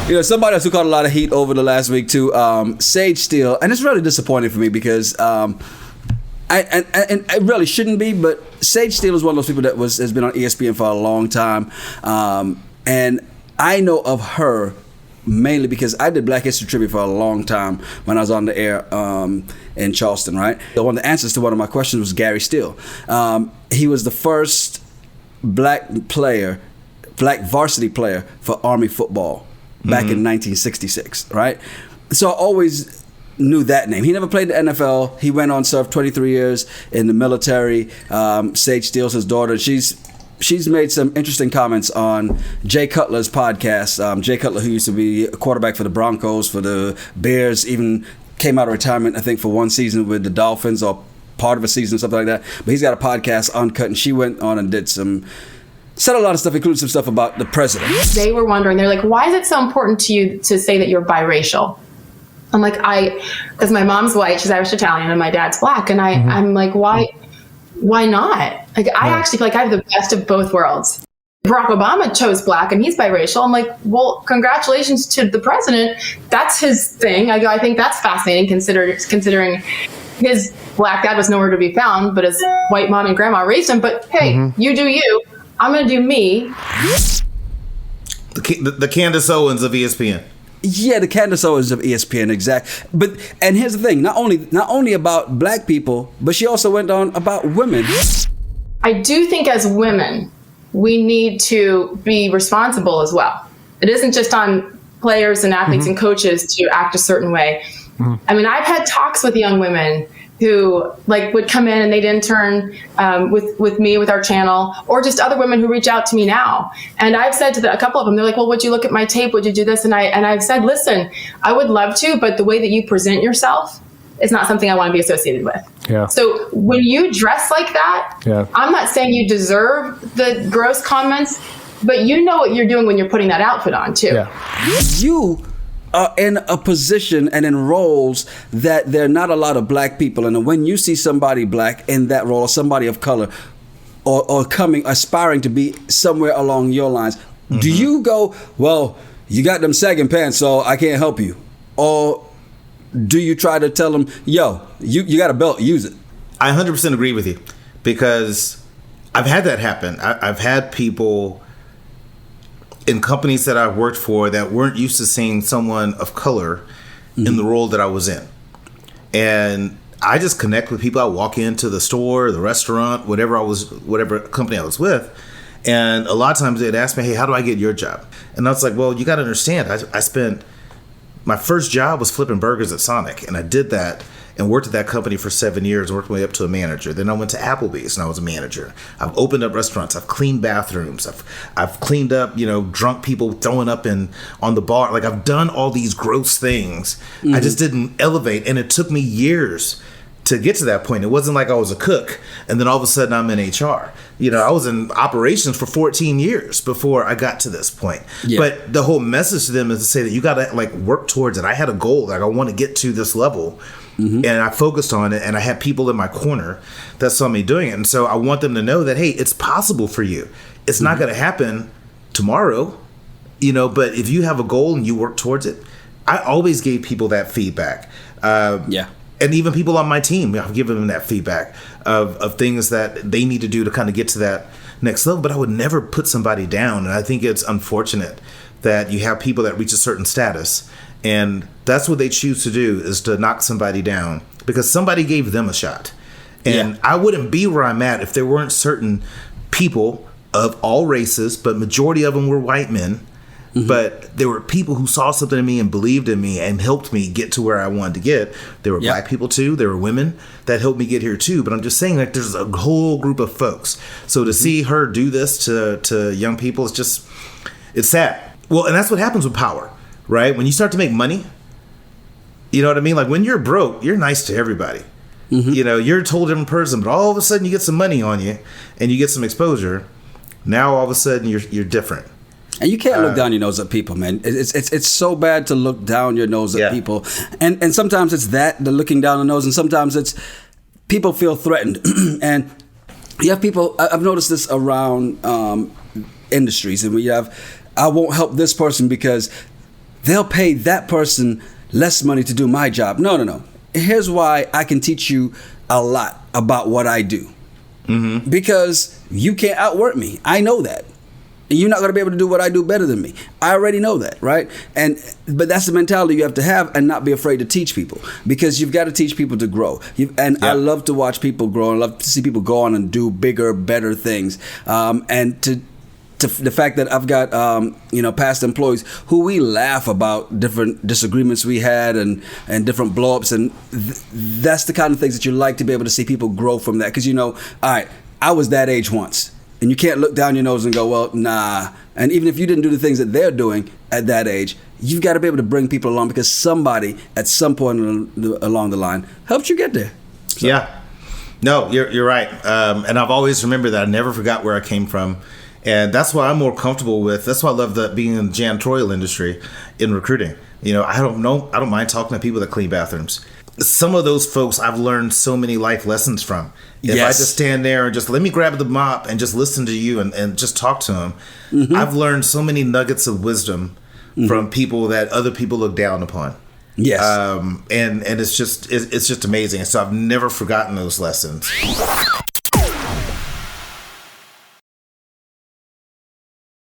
You know, somebody else who caught a lot of heat over the last week too, Sage Steele, and it's really disappointing for me because and it really shouldn't be, but Sage Steele is one of those people that has been on ESPN for a long time, and I know of her mainly because I did Black History Trivia for a long time when I was on the air in Charleston, right? One of the answers to one of my questions was Gary Steele. He was the first black varsity player for Army football back in 1966, right? So I always knew that name. He never played the NFL. He went on, served 23 years in the military. Sage Steele's his daughter. She's made some interesting comments on Jay Cutler's podcast. Jay Cutler, who used to be a quarterback for the Broncos, for the Bears, even came out of retirement, I think, for one season with the Dolphins or part of a season, something like that. But he's got a podcast, Uncut, and she went on and said a lot of stuff, including some stuff about the president. They were wondering, they're like, why is it so important to you to say that you're biracial? I'm like, because my mom's white, she's Irish Italian, and my dad's black. And I'm like, why not? Like, I actually feel like I have the best of both worlds. Barack Obama chose black and he's biracial. I'm like, well, congratulations to the president. That's his thing. I think that's fascinating considering his black dad was nowhere to be found, but his white mom and grandma raised him. But hey, you do you. I'm going to do me. The Candace Owens of ESPN. Yeah, the Candace Owens of ESPN, exactly. And here's the thing: not only about black people, but she also went on about women. I do think as women, we need to be responsible as well. It isn't just on players and athletes and coaches to act a certain way. I mean, I've had talks with young women who would come in and they'd intern with me, with our channel, or just other women who reach out to me now. And I've said to a couple of them, they're like, well, would you look at my tape? Would you do this? And I've said, listen, I would love to, but the way that you present yourself is not something I want to be associated with. Yeah. So when you dress like that, I'm not saying you deserve the gross comments, but you know what you're doing when you're putting that outfit on too. Yeah. You are in a position and in roles that there are not a lot of black people in. And when you see somebody black in that role, or somebody of color, or aspiring to be somewhere along your lines, do you go, well, you got them sagging pants, so I can't help you? Or do you try to tell them, yo, you got a belt, use it? I 100% agree with you, because I've had that happen. I've had people in companies that I've worked for that weren't used to seeing someone of color in the role that I was in. And I just connect with people. I walk into the store, the restaurant, whatever company I was with. And a lot of times they'd ask me, hey, how do I get your job? And I was like, well, you got to understand, I spent, my first job was flipping burgers at Sonic. And I did that and worked at that company for 7 years, worked my way up to a manager. Then I went to Applebee's and I was a manager. I've opened up restaurants. I've cleaned bathrooms. I've cleaned up, drunk people throwing up on the bar. Like, I've done all these gross things. I just didn't elevate. And it took me years to get to that point. It wasn't like I was a cook and then all of a sudden I'm in HR. I was in operations for 14 years before I got to this point. Yeah. But the whole message to them is to say that you got to work towards it. I had a goal, I want to get to this level. And I focused on it, and I had people in my corner that saw me doing it. And so I want them to know that, hey, it's possible for you. It's not going to happen tomorrow, but if you have a goal and you work towards it. I always gave people that feedback. And even people on my team, I've given them that feedback of things that they need to do to kind of get to that next level. But I would never put somebody down. And I think it's unfortunate that you have people that reach a certain status and that's what they choose to do, is to knock somebody down because somebody gave them a shot. And I wouldn't be where I'm at if there weren't certain people of all races, but majority of them were white men. But there were people who saw something in me and believed in me and helped me get to where I wanted to get. There were black people too. There were women that helped me get here too. But I'm just saying, there's a whole group of folks. So to see her do this to young people, it's sad. Well, and that's what happens with power, right? When you start to make money, you know what I mean? Like when you're broke, you're nice to everybody. You're a totally different person, but all of a sudden you get some money on you and you get some exposure. Now all of a sudden you're different. And you can't look down your nose at people, man. It's so bad to look down your nose at people. And sometimes it's the looking down the nose, and sometimes it's people feel threatened. And you have people, I've noticed this around industries, and we have I won't help this person because they'll pay that person less money to do my job. No. Here's why I can teach you a lot about what I do. Mm-hmm. Because you can't outwork me. I know that. And you're not going to be able to do what I do better than me. I already know that, right? But that's the mentality you have to have, and not be afraid to teach people, because you've got to teach people to grow. I love to watch people grow, and love to see people go on and do bigger, better things. And to the fact that I've got past employees who we laugh about different disagreements we had and different blow-ups, and that's the kind of things that you like to be able to see people grow from that, because all right, I was that age once. And you can't look down your nose and go, well, nah. And even if you didn't do the things that they're doing at that age, you've got to be able to bring people along, because somebody at some point along the line helped you get there. So. Yeah. No, you're right. And I've always remembered that. I never forgot where I came from. And that's why I'm more comfortable with. That's why I love being in the janitorial industry in recruiting. I don't mind talking to people that clean bathrooms. Some of those folks I've learned so many life lessons from. If I just stand there and just let me grab the mop and just listen to you and just talk to them, mm-hmm. I've learned so many nuggets of wisdom mm-hmm. from people that other people look down upon. Yes. And it's just amazing. So I've never forgotten those lessons.